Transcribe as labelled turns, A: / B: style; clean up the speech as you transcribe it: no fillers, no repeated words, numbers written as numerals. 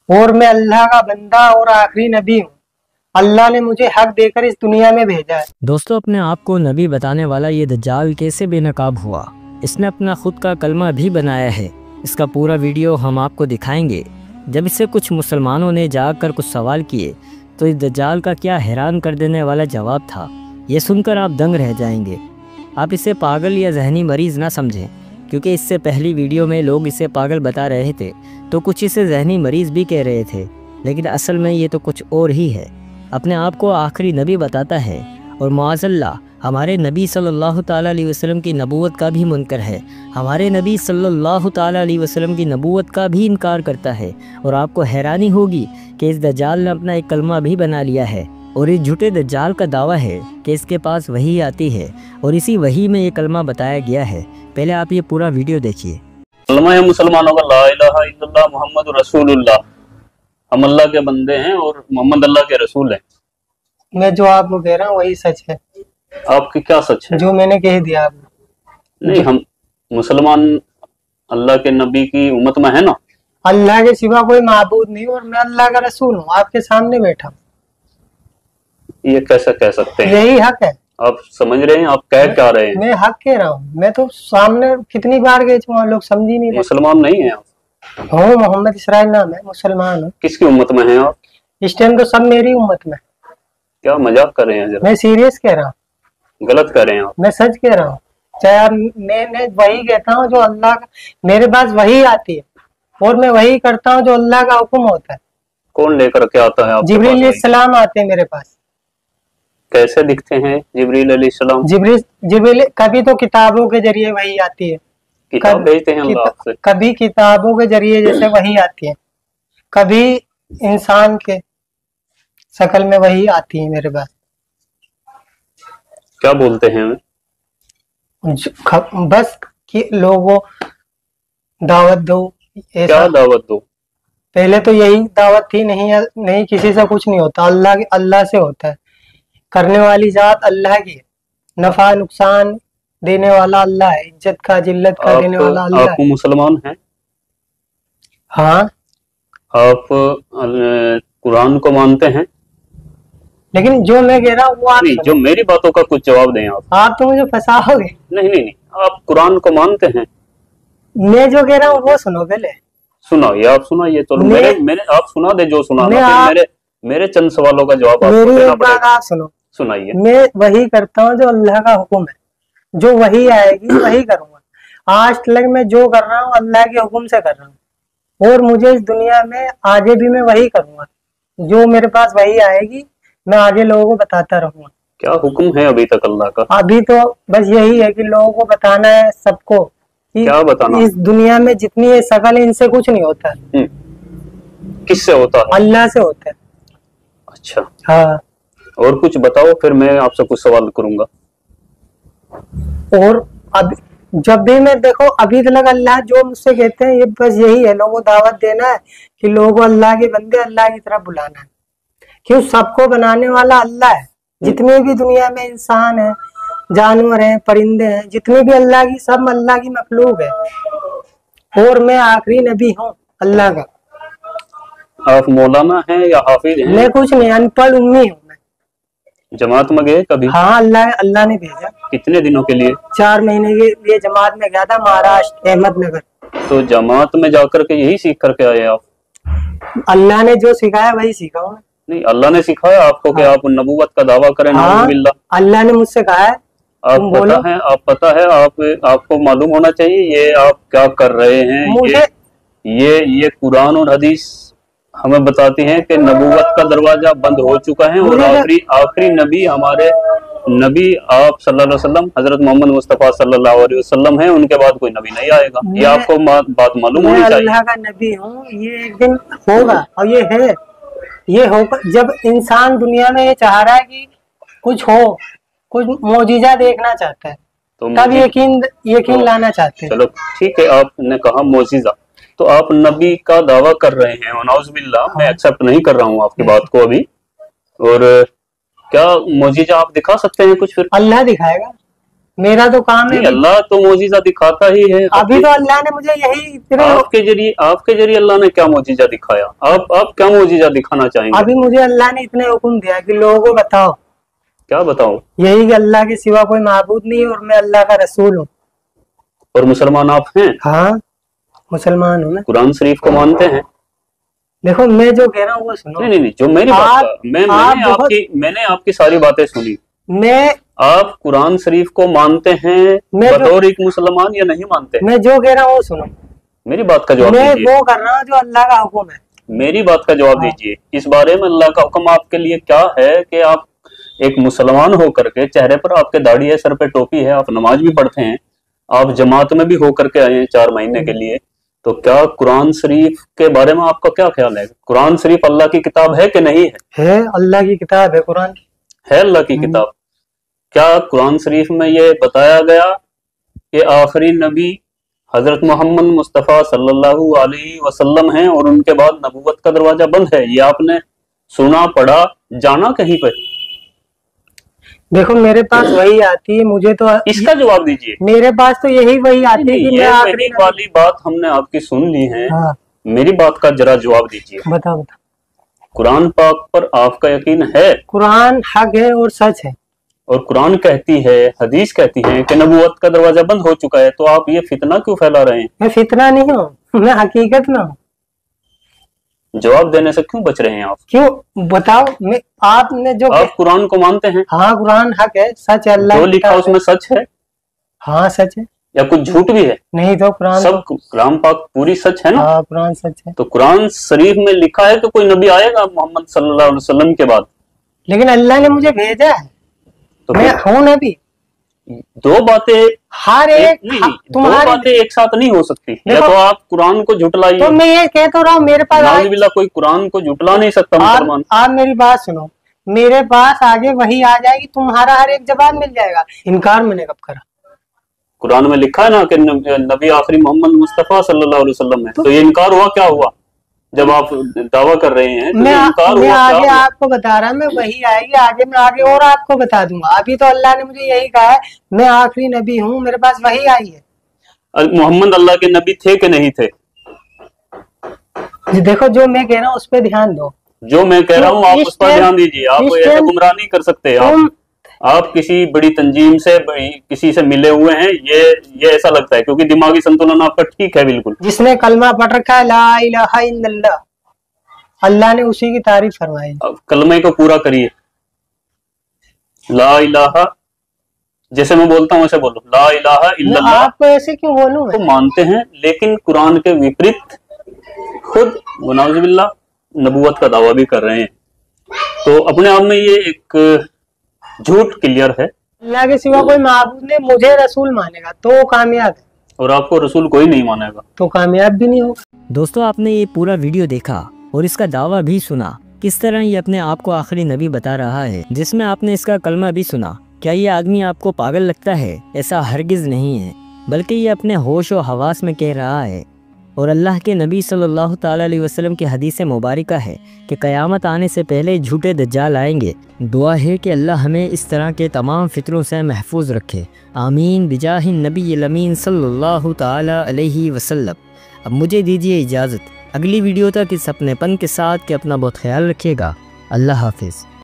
A: اور मैं अल्लाह का बंदा और आखिरी नबी हूँ। अल्लाह ने मुझे हक देकर इस दुनिया में भेजा है।
B: दोस्तों, अपने आप को नबी बताने वाला ये दज्जाल कैसे बेनकाब हुआ? इसने अपना खुद का कलमा भी बनाया है। इसका पूरा वीडियो हम आपको दिखाएंगे। जब इससे कुछ मुसलमानों ने जाकर कुछ सवाल किए तो इस दज्जाल का क्या हैरान कर देने वाला जवाब था, ये सुनकर आप दंग रह जाएंगे। आप इसे पागल या जहनी मरीज़ ना समझें, क्योंकि इससे पहली वीडियो में लोग इसे पागल बता रहे थे तो कुछ इसे जहनी मरीज़ भी कह रहे थे, लेकिन असल में ये तो कुछ और ही है। अपने आप को आखिरी नबी बताता है और मुआज़ल्लाह हमारे नबी सल्लल्लाहु ताला अलैहि वसल्लम की नबूवत का भी मुनकर है। हमारे नबी सल्लल्लाहु ताला अलैहि वसल्लम की नबूवत का भी इनकार करता है। और आपको हैरानी होगी कि इस दज्जाल ने अपना एक कलमा भी बना लिया है। और इस झूठे दज्जाल का दावा है कि इसके पास वही आती है और इसी वही में ये कलमा बताया गया है। पहले आप ये पूरा वीडियो देखिए।
C: कलमा है मुसलमानों का, ला इलाहा इल्लल्लाह मुहम्मद रसूलुल्लाह। हम अल्लाह के बंदे हैं और मोहम्मद अल्लाह के रसूल हैं।
A: मैं जो आपको कह रहा हूँ वही सच है।
C: आपकी क्या सच है?
A: जो मैंने कह दिया आपको।
C: नहीं, हम मुसलमान अल्लाह के नबी की उम्मत में है ना।
A: अल्लाह के सिवा कोई माबूद नहीं और मैं अल्लाह का रसूल हूँ, आपके सामने बैठा हूँ।
C: ये कैसे कह सकते हैं?
A: यही हक है।
C: आप समझ रहे हैं? आप कह क्या रहे हैं?
A: मैं हक कह रहा हूँ। मैं तो सामने कितनी बार गए थे, वहाँ लोग समझ ही नहीं रहे।
C: मुसलमान नहीं है आप?
A: हूँ, मोहम्मद इसराइल नाम है, मुसलमान हूँ।
C: किसकी उम्मत में हैं आप?
A: इस टाइम तो सब मेरी उम्मत में।
C: क्या मजाक कर रहे हैं? जरा
A: मैं सीरियस कह रहा हूँ।
C: गलत कर रहे हैं आप।
A: मैं सच कह रहा हूँ। चाहे आप मैं वही कहता हूँ जो अल्लाह का, मेरे पास वही आती है और मैं वही करता हूँ जो अल्लाह का हुक्म होता है।
C: कौन लेकर के आता है आपके पास?
A: जिब्रील अलैहिस्सलाम आते हैं मेरे पास।
C: कैसे दिखते हैं जिब्रील अलैहिस्सलाम?
A: जिब्रील कभी तो किताबों के जरिए वही आती है।
C: किताब भेजते हैं अल्लाह आपसे?
A: कभी किताबों के जरिए जैसे वही आती है, कभी इंसान के शक्ल में वही आती है मेरे पास।
C: क्या बोलते हैं?
A: बस कि लोगों दावत दो।
C: क्या दावत दो?
A: पहले तो यही दावत थी, नहीं किसी से कुछ नहीं होता, अल्लाह से होता है। करने वाली जात अल्लाह की है, नफा नुकसान देने वाला अल्लाह है, इज्जत का जिल्लत का देने वाला अल्लाह है।
C: आप मुसलमान हैं?
A: हाँ।
C: आप कुरान को मानते हैं?
A: लेकिन जो मैं कह रहा हूँ वो आप
C: जो मेरी बातों का कुछ जवाब दें
A: आप तो मुझे फंसाओगे।
C: नहीं, आप कुरान को मानते हैं?
A: मैं जो कह रहा हूँ वो सुनो पहले।
C: सुनाइए, आप सुनाइए तो। मेरे आप सुना दे जो सुनाना। मेरे चंद सवालों का जवाब
A: आपको देना पड़ेगा। आप
C: सुनाइए।
A: मैं वही करता हूँ जो अल्लाह का हुक्म है, जो वही आएगी वही करूंगा। आज तक मैं जो कर रहा हूँ अल्लाह के हुक्म से कर रहा हूँ और मुझे इस दुनिया में आगे भी मैं वही करूंगा। जो मेरे पास वही आएगी मैं आगे लोगों को बताता रहूंगा।
C: क्या हुक्म है अभी तक अल्लाह का?
A: अभी तो बस यही है कि लोगों को बताना है सबको।
C: क्या बताना?
A: इस दुनिया में जितनी ये शकल है इनसे कुछ नहीं होता।
C: किससे होता है?
A: अल्लाह से होता है।
C: अच्छा,
A: हाँ।
C: और कुछ बताओ, फिर मैं आपसे कुछ सवाल करूंगा।
A: और अब जब भी मैं देखो अभी तक अल्लाह जो मुझसे कहते हैं ये बस यही है, लोगों को दावत देना है कि लोगों को अल्लाह के बंदे अल्लाह की तरफ बुलाना है। क्यों? सबको बनाने वाला अल्लाह है। जितने भी दुनिया में इंसान है, जानवर हैं, परिंदे हैं, जितनी भी अल्लाह की, सब अल्लाह की मखलूक है और मैं आखिरी नबी हूँ अल्लाह का।
C: आप मौलाना हैं या हाफिज हैं?
A: मैं कुछ नहीं, अनपढ़ उम्मी हूँ। मैं
C: जमात में गए कभी?
A: हाँ, अल्लाह ने भेजा।
C: कितने दिनों के लिए?
A: 4 महीने के लिए जमात में गया था, महाराष्ट्र अहमदनगर।
C: तो जमात में जाकर के यही सीख करके आए आप?
A: अल्लाह ने जो सिखाया वही सीखा हूँ। नहीं,
C: अल्लाह ने सिखाया आपको कि आप नबूवत का दावा करें?
A: हाँ, अल्लाह ने मुझसे कहा है।
C: आप पता है आपको मालूम होना चाहिए ये आप क्या कर रहे हैं। मुझे ये कुरान और हदीस हमें बताती हैं कि नबूवत का दरवाजा बंद हो चुका है और आखिरी नबी हमारे नबी आप सल्लल्लाहु अलैहि वसल्लम हजरत मोहम्मद मुस्तफा सल्लल्लाहु अलैहि वसल्लम हैं। उनके बाद कोई नबी नहीं आएगा। ये आपको बात मालूम होनी चाहिए।
A: अल्लाह का नबी हूँ, ये एक दिन होगा और ये है, ये होगा। जब इंसान दुनिया में ये चाह रहा है कि कुछ हो, कुछ मौजिजा देखना चाहता है, तो तब यकीन लाना चाहते हैं।
C: चलो ठीक है, आपने कहा मौजिजा, तो आप नबी का दावा कर रहे हैं। नौजुबिल्लाह, मैं एक्सेप्ट नहीं कर रहा हूँ आपकी बात को अभी। और क्या मौजिजा आप दिखा सकते हैं कुछ? फिर
A: अल्लाह दिखाएगा। मेरा तो काम है।
C: अल्लाह तो मोजीजा दिखाता ही है।
A: अभी तो अल्लाह ने मुझे यही
C: आपके जरिए अल्लाह ने क्या मोजीजा दिखाया? आप क्या मोजीजा दिखाना चाहेंगे?
A: अभी मुझे अल्लाह ने इतने हुक्म दिया कि लोगों को बताओ।
C: क्या बताओ?
A: यही कि अल्लाह के सिवा कोई माबूद नहीं है और मैं अल्लाह का रसूल हूँ।
C: और मुसलमान आप हैं?
A: हाँ मुसलमान हूँ मैं। कुरान
C: शरीफ को मानते हैं?
A: देखो मैं जो कह रहा हूँ वो सुनो।
C: नहीं, जो मेरी बात मैंने आपकी सारी बातें सुनी। आप कुरान शरीफ को मानते हैं बतौर एक मुसलमान या नहीं मानते?
A: मैं जो कह रहा हूँ वो सुनो।
C: मेरी बात का जवाब दीजिए।
A: मैं वो कर रहा हूँ जो अल्लाह का हुक्म है।
C: मेरी बात का जवाब दीजिए। इस बारे में अल्लाह का हुक्म आपके लिए क्या है कि आप एक मुसलमान होकर के, चेहरे पर आपके दाढ़ी है, सर पे टोपी है, आप नमाज भी पढ़ते हैं, आप जमात में भी होकर के आए हैं 4 महीने के लिए, तो क्या कुरान शरीफ के बारे में आपका क्या ख्याल है? कुरान शरीफ अल्लाह की किताब है कि नहीं है?
A: है, अल्लाह की किताब है। कुरान
C: है अल्लाह की किताब। क्या कुरान शरीफ में ये बताया गया कि आखिरी नबी हजरत मोहम्मद मुस्तफ़ा सल्लल्लाहु अलैहि वसल्लम हैं और उनके बाद नबूवत का दरवाजा बंद है? ये आपने सुना, पढ़ा, जाना कहीं पे?
A: देखो मेरे पास वही आती है, मुझे तो
C: इसका जवाब दीजिए।
A: मेरे पास तो यही वही आती है कि मैं आखिरी
C: वाली बात हमने आपकी सुन ली है।
A: हाँ।
C: मेरी बात का जरा जवाब दीजिए।
A: बताओ।
C: कुरान पाक पर आपका यकीन है?
A: कुरान हक है और सच है।
C: और कुरान कहती है, हदीस कहती है कि नबूवत का दरवाजा बंद हो चुका है, तो आप ये फितना क्यों फैला रहे हैं?
A: मैं फितना नहीं हूँ, मैं हकीकत में हूँ।
C: जवाब देने से क्यों बच रहे हैं आप?
A: क्यों बताओ। आपने जो
C: आप कुरान को मानते हैं?
A: हाँ कुरान हक है, सच है, अल्लाह
C: जो लिखा उसमें सच है?
A: हाँ सच है।
C: या कुछ झूठ भी है?
A: नहीं तो कुरान
C: सब कुरान पाक पूरी सच है ना?
A: हाँ कुरान सच है।
C: तो कुरान शरीफ में लिखा है कि कोई नबी आएगा मोहम्मद सल्लल्लाहु अलैहि वसल्लम के बाद?
A: लेकिन अल्लाह ने मुझे भेजा है, तो मैं हूँ नबी।
C: दो बातें
A: हर एक
C: दो बातें एक साथ नहीं हो सकती। या तो आप कुरान को झुटलाइए।
A: तो मैं ये कह तो रहा हूँ, मेरे पास
C: नाउज़ुबिल्लाह कोई कुरान को झुटला नहीं सकता मुसलमान।
A: आप मेरी बात सुनो, मेरे पास आगे वही आ जाएगी, तुम्हारा हर एक जवाब मिल जाएगा। इनकार मैंने कब करा?
C: कुरान में लिखा है ना कि नबी आखिरी मोहम्मद मुस्तफा सल्लल्लाहु अलैहि वसल्लम है, तो ये इनकार हुआ क्या हुआ जब आप दावा कर रहे हैं? तो
A: मैं आगे आपको बता रहा, मैं वही आएगी आगे, मैं आगे और आपको बता दूंगा। अभी तो अल्लाह ने मुझे यही कहा है, मैं आखिरी नबी हूँ, मेरे पास वही आई है।
C: मोहम्मद अल्लाह के नबी थे कि नहीं थे?
A: देखो जो मैं कह रहा हूँ उस पर ध्यान दो।
C: जो मैं कह रहा हूँ आप उस पर ध्यान दीजिए। आप ऐसे गुमराह नहीं कर सकते। आप किसी बड़ी तंजीम से, किसी से मिले हुए हैं, ये ऐसा लगता है, क्योंकि दिमागी संतुलन आपका ठीक है बिल्कुल।
A: जिसने कलमा पढ़ रखा है ला इलाहा इल्लल्लाह, अल्लाह ने उसी की तारीफ फरमाई।
C: कलमे को पूरा करिए। ला इलाहा, जैसे मैं बोलता हूँ ऐसे बोलो, ला इलाहा इल्लल्लाह।
A: आपको ऐसे क्यों बोलूं?
C: तो मानते हैं, लेकिन कुरान के विपरीत खुद नाउज़ुबिल्लाह नबूवत का दावा भी कर रहे हैं। तो अपने आप में ये एक झूठ क्लियर है।
A: अल्लाह के सिवा कोई माबूद नहीं, मुझे रसूल मानेगा तो कामयाब है,
C: और आपको रसूल कोई नहीं मानेगा
A: तो कामयाब भी नहीं होगा।
B: दोस्तों आपने ये पूरा वीडियो देखा और इसका दावा भी सुना, किस तरह ये अपने आप को आखिरी नबी बता रहा है, जिसमें आपने इसका कलमा भी सुना। क्या ये आदमी आपको पागल लगता है? ऐसा हरगिज नहीं है, बल्कि ये अपने होश और हवास में कह रहा है। और अल्लाह के नबी सल्लल्लाहु ताला अलैहि वसल्लम की हदीस मुबारका है कि क़यामत आने से पहले झूठे दज्जाल आएंगे। दुआ है कि अल्लाह हमें इस तरह के तमाम फितरों से महफूज रखे। आमीन बिजाहि नबी अमीन सल्लल्लाहु ताला अलैहि वसल्लम। अब मुझे दीजिए इजाज़त, अगली वीडियो तक इस अपनेपन के साथ कि अपना बहुत ख्याल रखिएगा। अल्लाह हाफिज़।